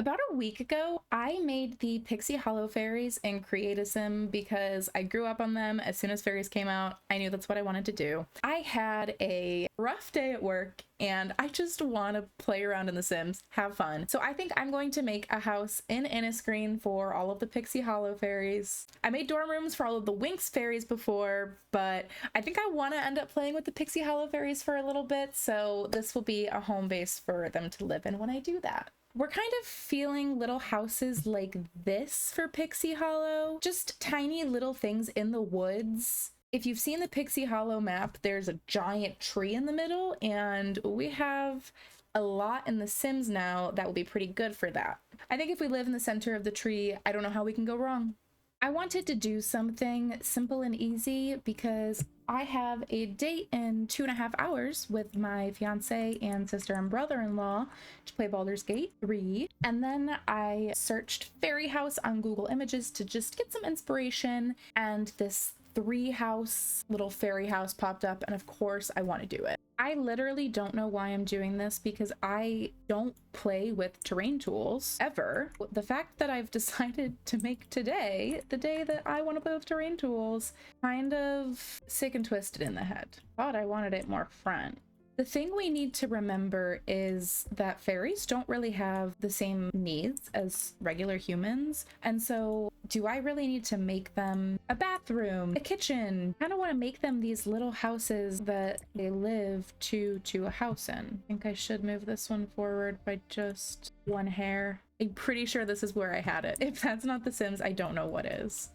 About a week ago, I made the Pixie Hollow Fairies and create a sim because I grew up on them. As soon as fairies came out, I knew that's what I wanted to do. I had a rough day at work and I just want to play around in the Sims, have fun. So I think I'm going to make a house in Inniscreen for all of the Pixie Hollow Fairies. I made dorm rooms for all of the Winx Fairies before, but I think I want to end up playing with the Pixie Hollow Fairies for a little bit, so this will be a home base for them to live in when I do that. We're kind of feeling little houses like this for Pixie Hollow, just tiny little things in the woods. If you've seen the Pixie Hollow map, there's a giant tree in the middle, and we have a lot in the Sims now that will be pretty good for that. I think if we live in the center of the tree, I don't know how we can go wrong. I wanted to do something simple and easy because I have a date in 2.5 hours with my fiance and sister and brother-in-law to play Baldur's Gate 3. And then I searched fairy house on Google Images to just get some inspiration, and this 3-house little fairy house popped up, and of course I want to do it. I literally don't know why I'm doing this because I don't play with terrain tools ever. The fact that I've decided to make today the day that I want to play with terrain tools, kind of sick and twisted in the head. Thought I wanted it more front. The thing we need to remember is that fairies don't really have the same needs as regular humans. And so do I really need to make them a bathroom, a kitchen? I kind of want to make them these little houses that they live to a house in. I think I should move this one forward by just 1 hair. I'm pretty sure this is where I had it. If that's not The Sims, I don't know what is.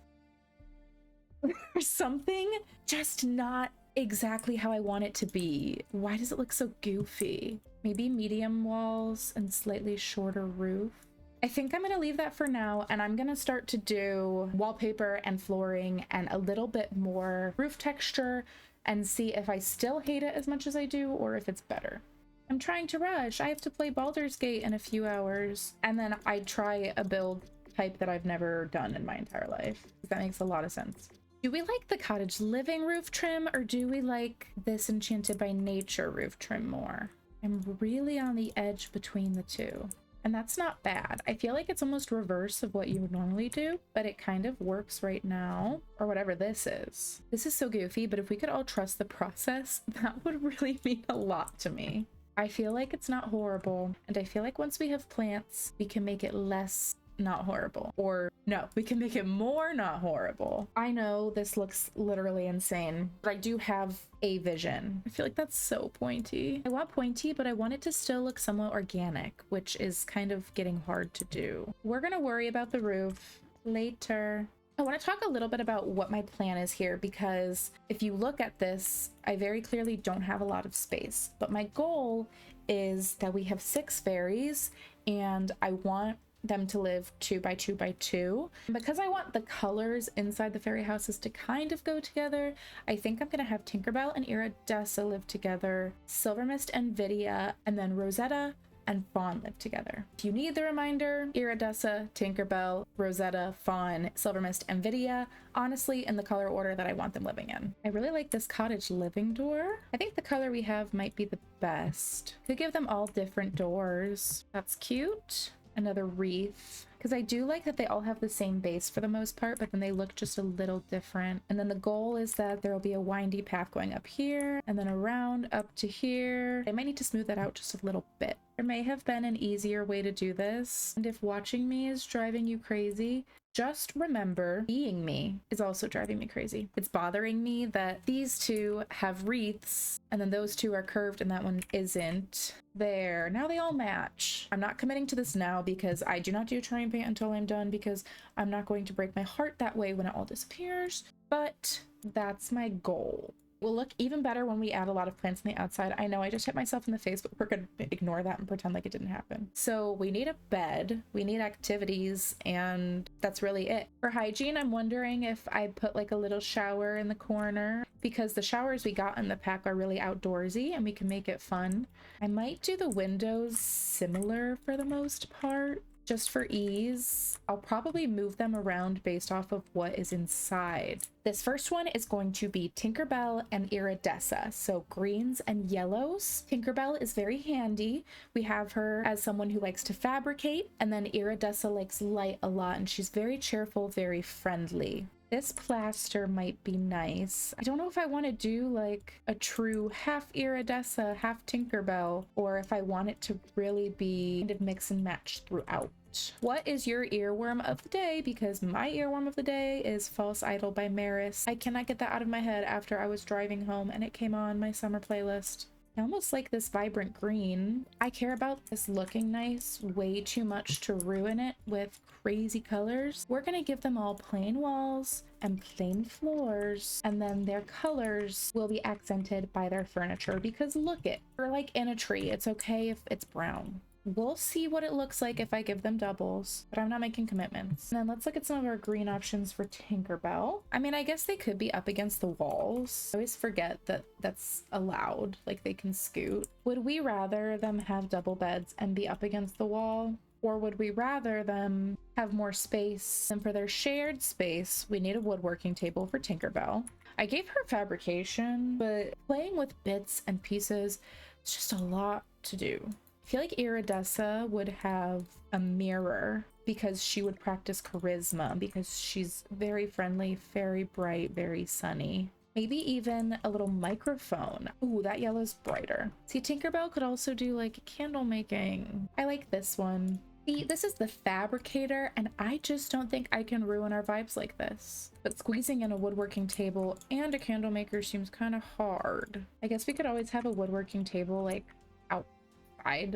There's something just not exactly how I want it to be. Why does it look so goofy? Maybe medium walls and slightly shorter roof. I think I'm gonna leave that for now, and I'm gonna start to do wallpaper and flooring and a little bit more roof texture and see if I still hate it as much as I do or if it's better. I'm trying to rush. I have to play Baldur's Gate in a few hours, and then I try a build type that I've never done in my entire life. That makes a lot of sense. Do we like the cottage living roof trim, or do we like this Enchanted by Nature roof trim more? I'm really on the edge between the two, and that's not bad. I feel like it's almost reverse of what you would normally do, but it kind of works right now, or whatever this is. This is so goofy, but if we could all trust the process, that would really mean a lot to me. I feel like it's not horrible, and I feel like once we have plants, we can make it less not horrible. Or no, we can make it more not horrible. I know this looks literally insane, but I do have a vision. I feel like that's so pointy. I want pointy, but I want it to still look somewhat organic, which is kind of getting hard to do. We're gonna worry about the roof later. I want to talk a little bit about what my plan is here, because if you look at this, I very clearly don't have a lot of space, but my goal is that we have 6 fairies, and I want them to live 2 by 2 by 2. Because I want the colors inside the fairy houses to kind of go together, I think I'm gonna have Tinkerbell and Iridessa live together, Silvermist and Vidia, and then Rosetta and Fawn live together. If you need the reminder, Iridessa, Tinkerbell, Rosetta, Fawn, Silvermist, and Vidia, honestly in the color order that I want them living in. I really like this cottage living door. I think the color we have might be the best. Could give them all different doors. That's cute. Another wreath, because I do like that they all have the same base for the most part, but then they look just a little different. And then the goal is that there will be a windy path going up here and then around up to here. I might need to smooth that out just a little bit. There may have been an easier way to do this, and if watching me is driving you crazy, just remember being me is also driving me crazy. It's bothering me that these two have wreaths and then those two are curved and that one isn't. There, now they all match. I'm not committing to this now because I do not do terrain paint until I'm done, because I'm not going to break my heart that way when it all disappears, but that's my goal. Will look even better when we add a lot of plants on the outside. I know I just hit myself in the face, but we're gonna ignore that and pretend like it didn't happen. So we need a bed, we need activities, and that's really it. For hygiene, I'm wondering if I put like a little shower in the corner, because the showers we got in the pack are really outdoorsy and we can make it fun. I might do the windows similar for the most part. Just for ease, I'll probably move them around based off of what is inside. This first one is going to be Tinkerbell and Iridessa, so greens and yellows. Tinkerbell is very handy. We have her as someone who likes to fabricate, and then Iridessa likes light a lot, and she's very cheerful, very friendly. This plaster might be nice. I don't know if I want to do like a true half Iridessa, half Tinkerbell, or if I want it to really be kind of mix and match throughout. What is your earworm of the day? Because my earworm of the day is False Idol by Maris. I cannot get that out of my head after I was driving home and it came on my summer playlist. I almost like this vibrant green. I care about this looking nice way too much to ruin it with crazy colors. We're gonna give them all plain walls and plain floors, and then their colors will be accented by their furniture because look it, we're like in a tree. It's okay if it's brown. We'll see what it looks like if I give them doubles, but I'm not making commitments. And then let's look at some of our green options for Tinkerbell. I mean, I guess they could be up against the walls. I always forget that that's allowed, like they can scoot. Would we rather them have double beds and be up against the wall? Or would we rather them have more space? And for their shared space, we need a woodworking table for Tinkerbell. I gave her fabrication, but playing with bits and pieces, it's just a lot to do. I feel like Iridessa would have a mirror because she would practice charisma because she's very friendly, very bright, very sunny. Maybe even a little microphone. Ooh, that yellow's brighter. See, Tinkerbell could also do like candle making. I like this one. See, this is the fabricator, and I just don't think I can ruin our vibes like this. But squeezing in a woodworking table and a candle maker seems kind of hard. I guess we could always have a woodworking table like outside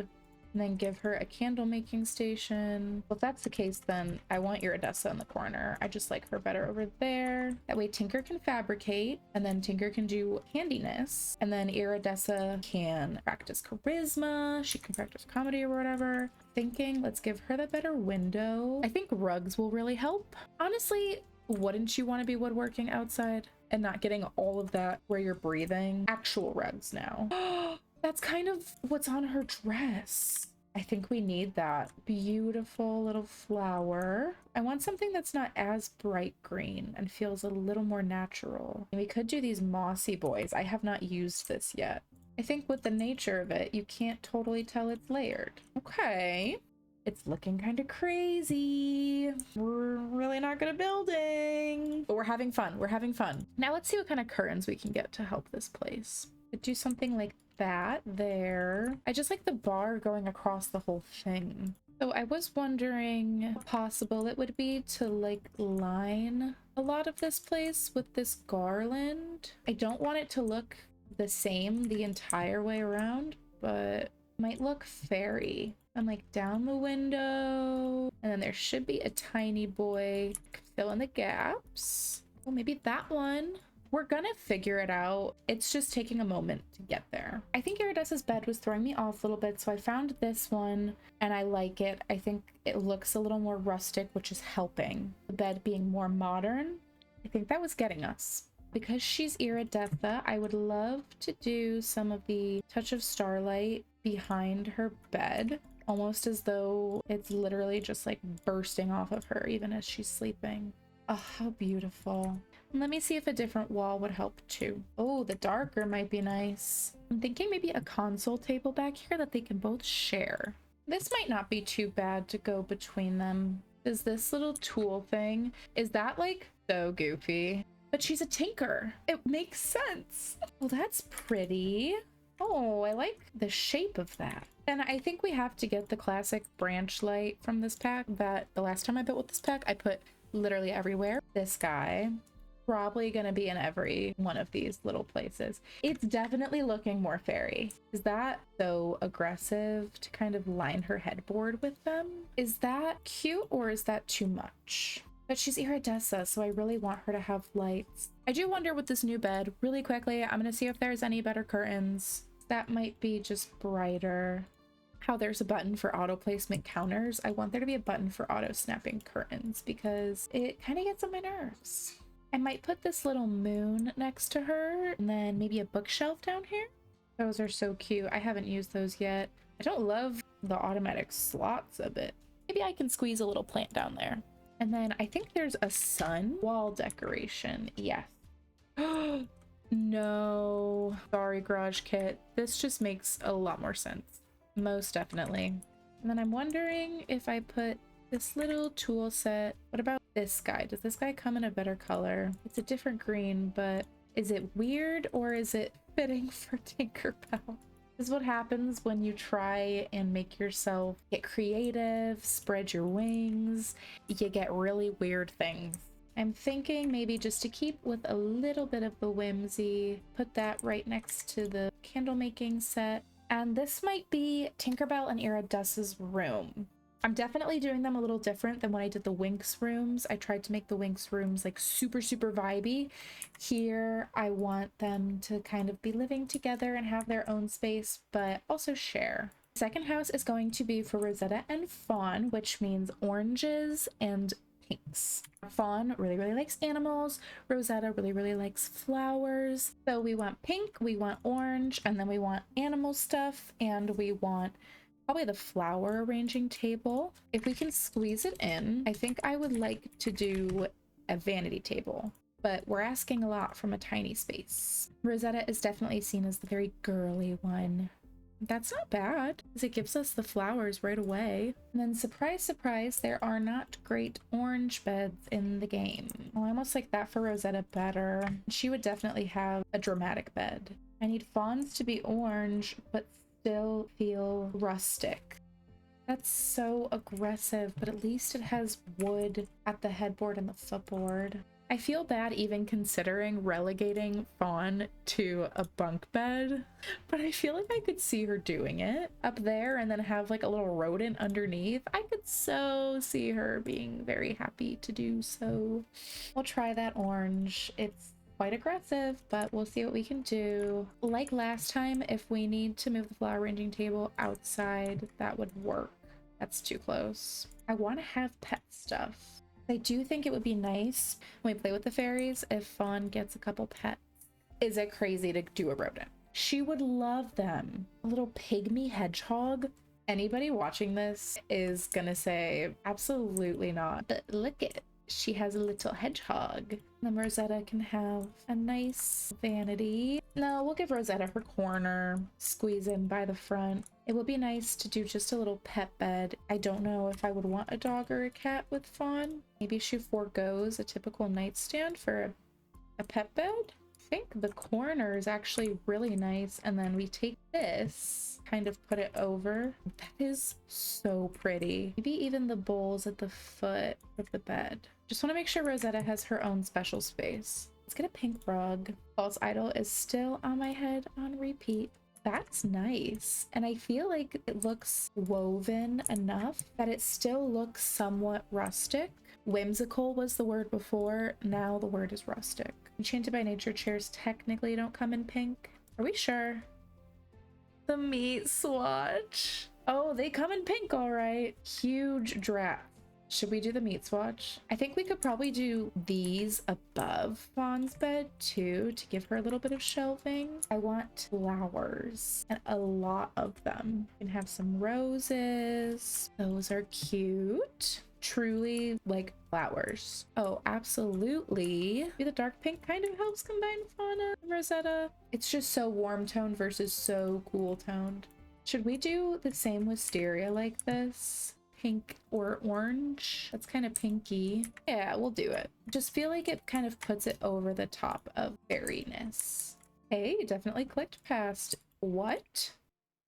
and then give her a candle making station. Well, if that's the case, then I want Iridessa in the corner. I just like her better over there. That way Tinker can fabricate, and then Tinker can do handiness, and then Iridessa can practice charisma. She can practice comedy or whatever. Thinking, let's give her the better window. I think rugs will really help. Honestly, wouldn't you want to be woodworking outside and not getting all of that where you're breathing? Actual rugs now. That's kind of what's on her dress. I think we need that. Beautiful little flower. I want something that's not as bright green and feels a little more natural. And we could do these mossy boys. I have not used this yet. I think with the nature of it, you can't totally tell it's layered. Okay. It's looking kind of crazy. We're really not good at building, but we're having fun. We're having fun. Now let's see what kind of curtains we can get to help this place. Could do something like that there. I just like the bar going across the whole thing. So I was wondering how possible it would be to like line a lot of this place with this garland. I don't want it to look the same the entire way around, but might look fairy. And like down the window, and then there should be a tiny boy to fill in the gaps. Well, maybe that one. We're gonna figure it out. It's just taking a moment to get there. I think Iridessa's bed was throwing me off a little bit, so I found this one and I like it. I think it looks a little more rustic, which is helping. The bed being more modern, I think that was getting us. Because she's Iridessa, I would love to do some of the touch of starlight behind her bed, almost as though it's literally just like bursting off of her even as she's sleeping. Oh, how beautiful. Let me see if a different wall would help too. Oh, the darker might be nice. I'm thinking maybe a console table back here that they can both share. This might not be too bad to go between them. Is this little tool thing, is that like so goofy? But she's a tinker. It makes sense. Well, that's pretty. Oh, I like the shape of that. And I think we have to get the classic branch light from this pack that the last time I built with this pack, I put literally everywhere. This guy, probably gonna be in every one of these little places. It's definitely looking more fairy. Is that so aggressive to kind of line her headboard with them? Is that cute or is that too much? But she's Iridessa, so I really want her to have lights. I do wonder with this new bed, really quickly, I'm gonna see if there's any better curtains. That might be just brighter. How there's a button for auto placement counters. I want there to be a button for auto snapping curtains because it kind of gets on my nerves. I might put this little moon next to her and then maybe a bookshelf down here. Those are so cute. I haven't used those yet. I don't love the automatic slots of it. Maybe I can squeeze a little plant down there. And then I think there's a sun wall decoration. Yes. No. Sorry, Garage Kit. This just makes a lot more sense. Most definitely. And then I'm wondering if I put this little tool set. What about this guy? Does this guy come in a better color? It's a different green, but is it weird or is it fitting for Tinkerbell? This is what happens when you try and make yourself get creative, spread your wings. You get really weird things. I'm thinking maybe just to keep with a little bit of the whimsy, put that right next to the candle making set. And this might be Tinkerbell and Iridessa's room. I'm definitely doing them a little different than when I did the Winx rooms. I tried to make the Winx rooms like super vibey. Here, I want them to kind of be living together and have their own space, but also share. The second house is going to be for Rosetta and Fawn, which means oranges and pinks. Fawn really likes animals. Rosetta really likes flowers. So we want pink, we want orange, and then we want animal stuff, and we want probably the flower arranging table. If we can squeeze it in, I think I would like to do a vanity table, but we're asking a lot from a tiny space. Rosetta is definitely seen as the very girly one. That's not bad, because it gives us the flowers right away. And then surprise, surprise, there are not great orange beds in the game. Well, I almost like that for Rosetta better. She would definitely have a dramatic bed. I need Fawns to be orange, but still feel rustic. That's so aggressive, but at least it has wood at the headboard and the footboard. I feel bad even considering relegating Fawn to a bunk bed, but I feel like I could see her doing it up there and then have like a little rodent underneath. I could so see her being very happy to do so. We'll try that orange. It's quite aggressive, but we'll see what we can do. Like last time, if we need to move the flower arranging table outside, that would work. That's too close. I want to have pet stuff. I do think it would be nice when we play with the fairies if Fawn gets a couple pets. Is it crazy to do a rodent? She would love them. A little pygmy hedgehog. Anybody watching this is gonna say, absolutely not. But look at it. She has a little hedgehog. Then Rosetta can have a nice vanity. No, we'll give Rosetta her corner, squeeze in by the front. It would be nice to do just a little pet bed. I don't know if I would want a dog or a cat with Fawn. Maybe she forgoes a typical nightstand for a pet bed. I think the corner is actually really nice. And then we take this, kind of put it over. That is so pretty. Maybe even the bowls at the foot of the bed. Just want to make sure Rosetta has her own special space. Let's get a pink rug. False Idol is still on my head on repeat. That's nice. And I feel like it looks woven enough that it still looks somewhat rustic. Whimsical was the word before. Now the word is rustic. Enchanted by Nature chairs technically don't come in pink. Are we sure? The meat swatch. Oh, they come in pink, all right. Huge draft. Should we do the meat swatch? I think we could probably do these above Fawn's bed too to give her a little bit of shelving. I want flowers and a lot of them. We can have some roses. Those are cute. Truly like flowers. Oh, absolutely. The dark pink kind of helps combine Fauna and Rosetta. It's just so warm toned versus so cool toned. Should we do the same wisteria like this? Pink or orange? That's kind of pinky. Yeah, we'll do it. Just feel like it kind of puts it over the top of fairiness. Hey, definitely clicked past. What?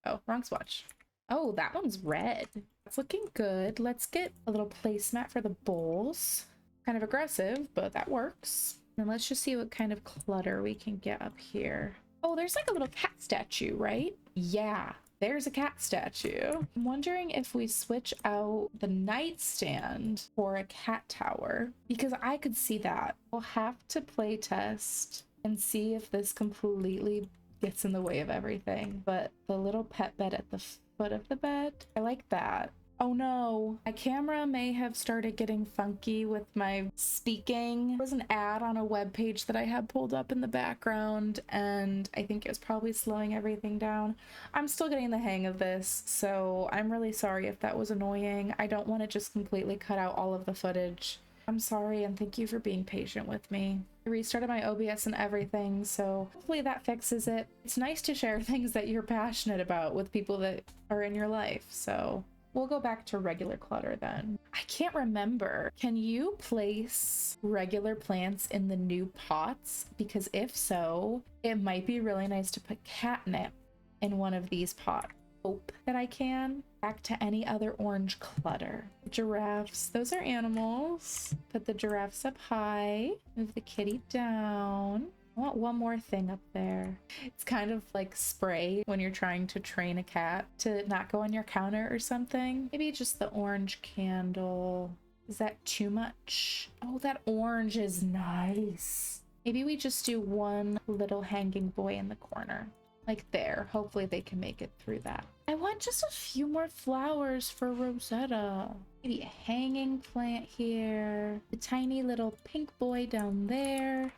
Oh, wrong swatch. Oh, that one's red. That's looking good. Let's get a little placemat for the bowls. Kind of aggressive, but that works. And let's just see what kind of clutter we can get up here. Oh, there's like a little cat statue, right? Yeah. There's a cat statue. I'm wondering if we switch out the nightstand for a cat tower, because I could see that. We'll have to play test and see if this completely gets in the way of everything. But the little pet bed at the foot of the bed, I like that. Oh no, my camera may have started getting funky with my speaking. There was an ad on a web page that I had pulled up in the background, and I think it was probably slowing everything down. I'm still getting the hang of this, so I'm really sorry if that was annoying. I don't want to just completely cut out all of the footage. I'm sorry, and thank you for being patient with me. I restarted my OBS and everything, so hopefully that fixes it. It's nice to share things that you're passionate about with people that are in your life, so we'll go back to regular clutter then. I can't remember. Can you place regular plants in the new pots? Because if so, it might be really nice to put catnip in one of these pots. Hope that I can. Back to any other orange clutter. Giraffes, those are animals. Put the giraffes up high. Move the kitty down. I want one more thing up there. It's kind of like spray when you're trying to train a cat to not go on your counter or something. Maybe just the orange candle. Is that too much? Oh, that orange is nice. Maybe we just do one little hanging boy in the corner. Like there. Hopefully they can make it through that. I want just a few more flowers for Rosetta. Maybe a hanging plant here. A tiny little pink boy down there.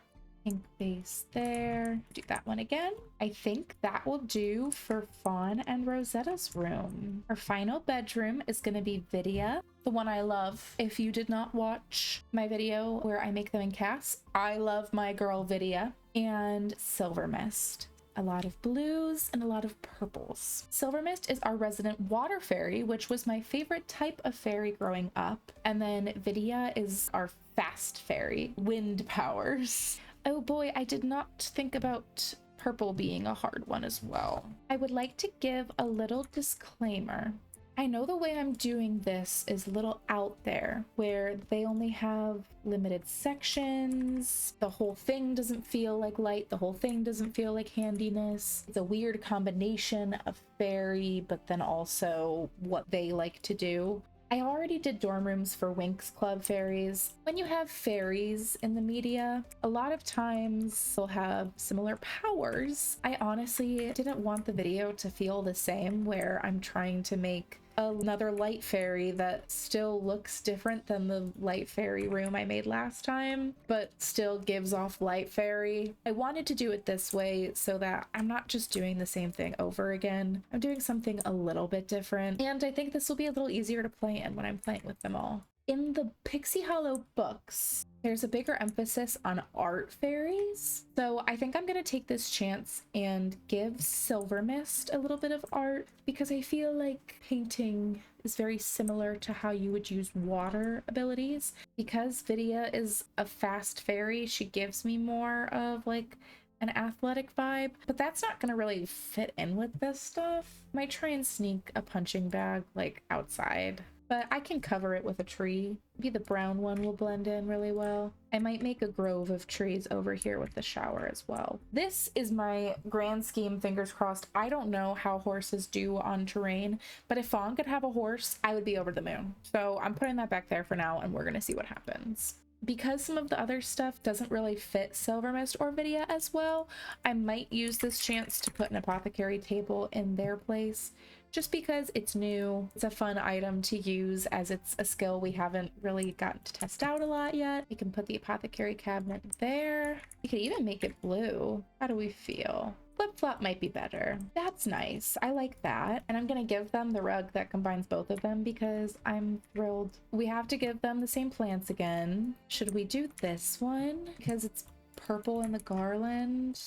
Pink base there. Do that one again. I think that will do for Fawn and Rosetta's room. Our final bedroom is going to be Vidia, the one I love. If you did not watch my video where I make them in casts, I love my girl Vidia. And Silvermist. A lot of blues and a lot of purples. Silvermist is our resident water fairy, which was my favorite type of fairy growing up. And then Vidia is our fast fairy, wind powers. Oh boy, I did not think about purple being a hard one as well. I would like to give a little disclaimer. I know the way I'm doing this is a little out there, where they only have limited sections. The whole thing doesn't feel like light. The whole thing doesn't feel like handiness. It's a weird combination of fairy, but then also what they like to do. I already did dorm rooms for Winx Club fairies. When you have fairies in the media, a lot of times they'll have similar powers. I honestly didn't want the video to feel the same, where I'm trying to make another light fairy that still looks different than the light fairy room I made last time, but still gives off light fairy. I wanted to do it this way so that I'm not just doing the same thing over again. I'm doing something a little bit different, and I think this will be a little easier to play in when I'm playing with them all. In the Pixie Hollow books, there's a bigger emphasis on art fairies. So I think I'm going to take this chance and give Silvermist a little bit of art, because I feel like painting is very similar to how you would use water abilities. Because Vidia is a fast fairy, she gives me more of like an athletic vibe, but that's not going to really fit in with this stuff. Might try and sneak a punching bag like outside. But I can cover it with a tree. Maybe the brown one will blend in really well. I might make a grove of trees over here with the shower as well. This is my grand scheme, fingers crossed. I don't know how horses do on terrain, but if Fawn could have a horse, I would be over the moon. So I'm putting that back there for now, and we're gonna see what happens. Because some of the other stuff doesn't really fit Silvermist or Vidia as well, I might use this chance to put an apothecary table in their place, just because it's new. It's a fun item to use, as it's a skill we haven't really gotten to test out a lot yet. We can put the apothecary cabinet there. We could even make it blue. How do we feel? Flip-flop might be better. That's nice. I like that. And I'm gonna give them the rug that combines both of them because I'm thrilled. We have to give them the same plants again. Should we do this one? Because it's purple in the garland,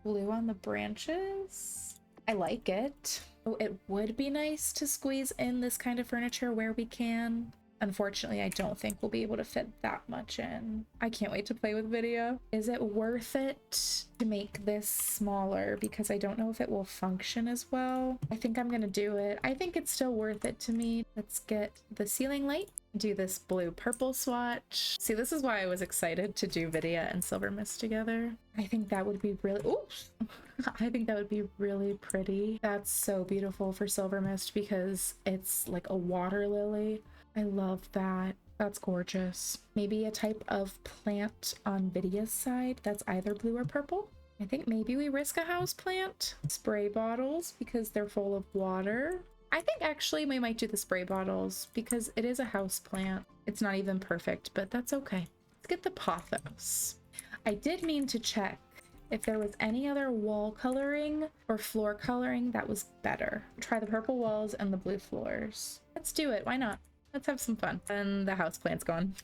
blue on the branches. I like it. Oh, it would be nice to squeeze in this kind of furniture where we can. Unfortunately, I don't think we'll be able to fit that much in. I can't wait to play with Vidia. Is it worth it to make this smaller? Because I don't know if it will function as well. I think I'm gonna do it. I think it's still worth it to me. Let's get the ceiling light. Do this blue-purple swatch. See, this is why I was excited to do Vidia and Silvermist together. I think that would be really, oops. I think that would be really pretty. That's so beautiful for Silvermist because it's like a water lily. I love that. That's gorgeous. Maybe a type of plant on Vidia's side that's either blue or purple. I think maybe we risk a house plant. Spray bottles because they're full of water. I think actually we might do the spray bottles because it is a house plant. It's not even perfect, but that's okay. Let's get the pothos. I did mean to check if there was any other wall coloring or floor coloring that was better. Try the purple walls and the blue floors. Let's do it. Why not? Let's have some fun. And the houseplant's gone.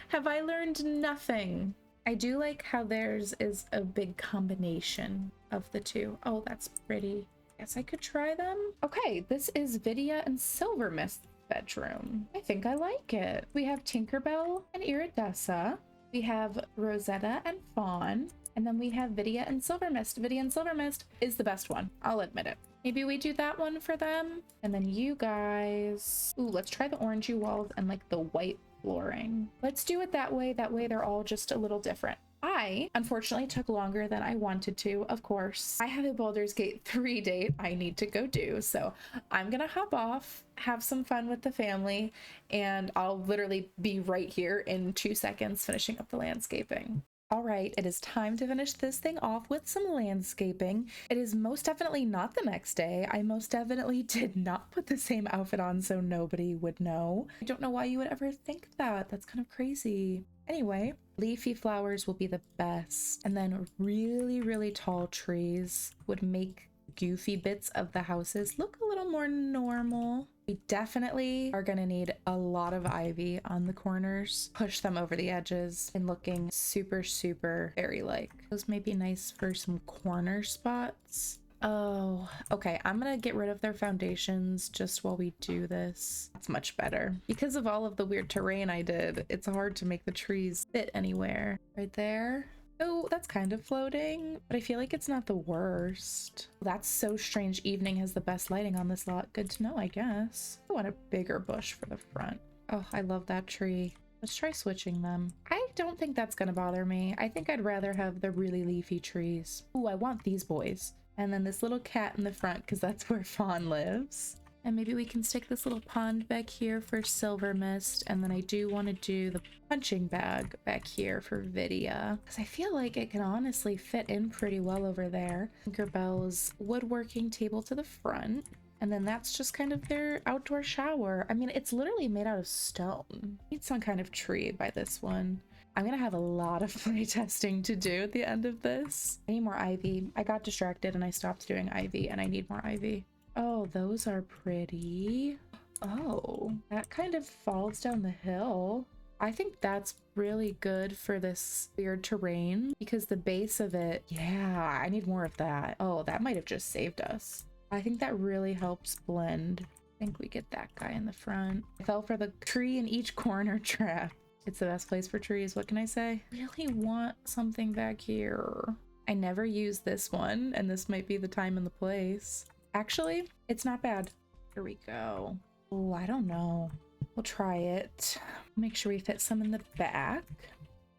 Have I learned nothing? I do like how theirs is a big combination of the two. Oh, that's pretty. Guess I could try them. Okay, this is Vidia and Silvermist's bedroom. I think I like it. We have Tinkerbell and Iridessa. We have Rosetta and Fawn. And then we have Vidia and Silvermist. Vidia and Silvermist is the best one. I'll admit it. Maybe we do that one for them. And then you guys... Ooh, let's try the orangey walls and like the white flooring. Let's do it that way. That way they're all just a little different. I unfortunately took longer than I wanted to, of course. I have a Baldur's Gate 3 date I need to go do, so I'm gonna hop off, have some fun with the family, and I'll literally be right here in 2 seconds finishing up the landscaping. All right, it is time to finish this thing off with some landscaping. It is most definitely not the next day. I most definitely did not put the same outfit on so nobody would know. I don't know why you would ever think that. That's kind of crazy. Anyway, leafy flowers will be the best. And then really, really tall trees would make goofy bits of the houses look a little more normal. We definitely are gonna need a lot of ivy on the corners, push them over the edges and looking super, super fairy-like. Those may be nice for some corner spots. Oh, okay. I'm gonna get rid of their foundations just while we do this. That's much better. Because of all of the weird terrain I did, it's hard to make the trees fit anywhere. Right there. Oh, that's kind of floating, but I feel like it's not the worst. That's so strange. Evening has the best lighting on this lot. Good to know, I guess. I want a bigger bush for the front. Oh, I love that tree. Let's try switching them. I don't think that's gonna bother me. I think I'd rather have the really leafy trees. Ooh, I want these boys. And then this little cat in the front because that's where Fawn lives. And maybe we can stick this little pond back here for Silvermist. And then I do want to do the punching bag back here for Vidia, because I feel like it can honestly fit in pretty well over there. Tinkerbell's woodworking table to the front. And then that's just kind of their outdoor shower. I mean, it's literally made out of stone. Need some kind of tree by this one. I'm gonna have a lot of playtesting to do at the end of this. I need more ivy. I got distracted and I stopped doing ivy and I need more ivy. Oh, those are pretty. Oh, that kind of falls down the hill. I think that's really good for this weird terrain because the base of it, yeah, I need more of that. Oh, that might have just saved us. I think that really helps blend. I think we get that guy in the front. I fell for the tree in each corner trap. It's the best place for trees. What can I say? I really want something back here. I never use this one, and this might be the time and the place. Actually, it's not bad. Here we go. Oh, I don't know. We'll try it. Make sure we fit some in the back.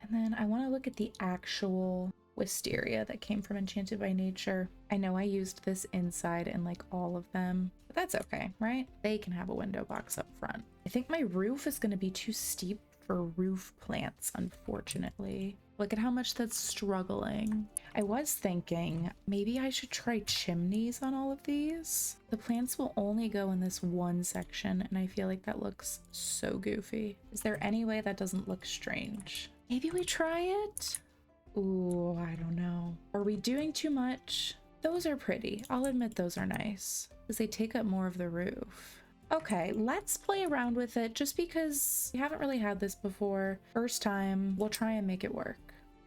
And then I want to look at the actual wisteria that came from Enchanted by Nature. I know I used this inside in like all of them, but that's okay, right? They can have a window box up front. I think my roof is going to be too steep for roof plants, unfortunately. Look at how much that's struggling. I was thinking maybe I should try chimneys on all of these. The plants will only go in this one section and I feel like that looks so goofy. Is there any way that doesn't look strange? Maybe we try it? Ooh, I don't know. Are we doing too much? Those are pretty. I'll admit those are nice because they take up more of the roof. Okay, let's play around with it just because we haven't really had this before. First time, we'll try and make it work.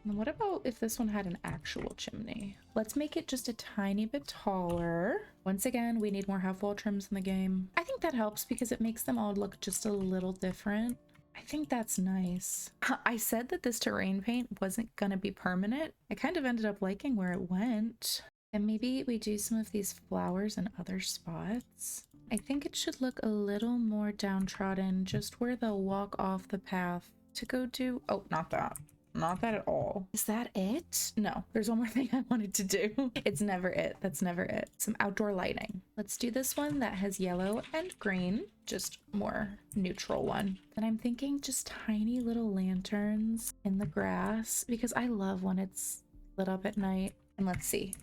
And what about if this one had an actual chimney? Let's make it just a tiny bit taller. Once again, we need more half-wall trims in the game. I think that helps because it makes them all look just a little different. I think that's nice. I said that this terrain paint wasn't gonna be permanent. I kind of ended up liking where it went. And maybe we do some of these flowers in other spots. I think it should look a little more downtrodden, just where they'll walk off the path to go do. Oh, not that. Not that at all. Is that it? No, there's one more thing I wanted to do. It's never it. That's never it. Some outdoor lighting. Let's do this one that has yellow and green, just more neutral one. And I'm thinking just tiny little lanterns in the grass because I love when it's lit up at night. And let's see.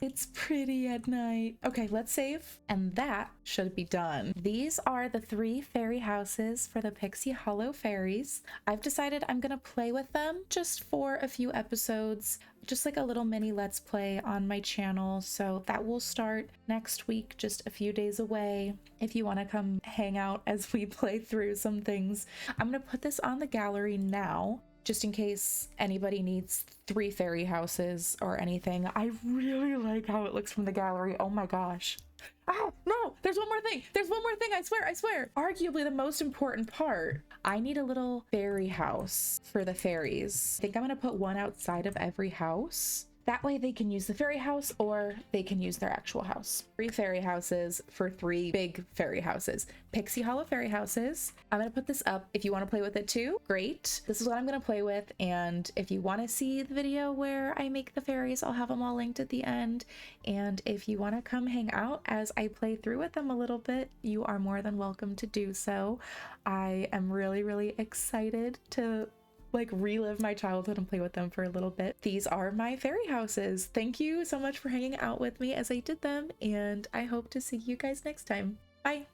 It's pretty at night. Okay, let's save. And that should be done. These are the 3 fairy houses for the Pixie Hollow Fairies. I've decided I'm gonna play with them just for a few episodes, just like a little mini let's play on my channel. So that will start next week, just a few days away. If you want to come hang out as we play through some things, I'm gonna put this on the gallery now, just in case anybody needs 3 fairy houses or anything. I really like how it looks from the gallery. Oh my gosh. Ah, no, there's one more thing. There's one more thing. I swear. Arguably the most important part. I need a little fairy house for the fairies. I think I'm gonna put one outside of every house. That way they can use the fairy house or they can use their actual house. 3 fairy houses for 3 big fairy houses. Pixie Hollow Fairy houses. I'm gonna put this up. If you want to play with it too, great. This is what I'm gonna play with. And if you want to see the video where I make the fairies, I'll have them all linked at the end. And if you want to come hang out as I play through with them a little bit, you are more than welcome to do so. I am really excited to like relive my childhood and play with them for a little bit. These are my fairy houses. Thank you so much for hanging out with me as I did them, and I hope to see you guys next time. Bye.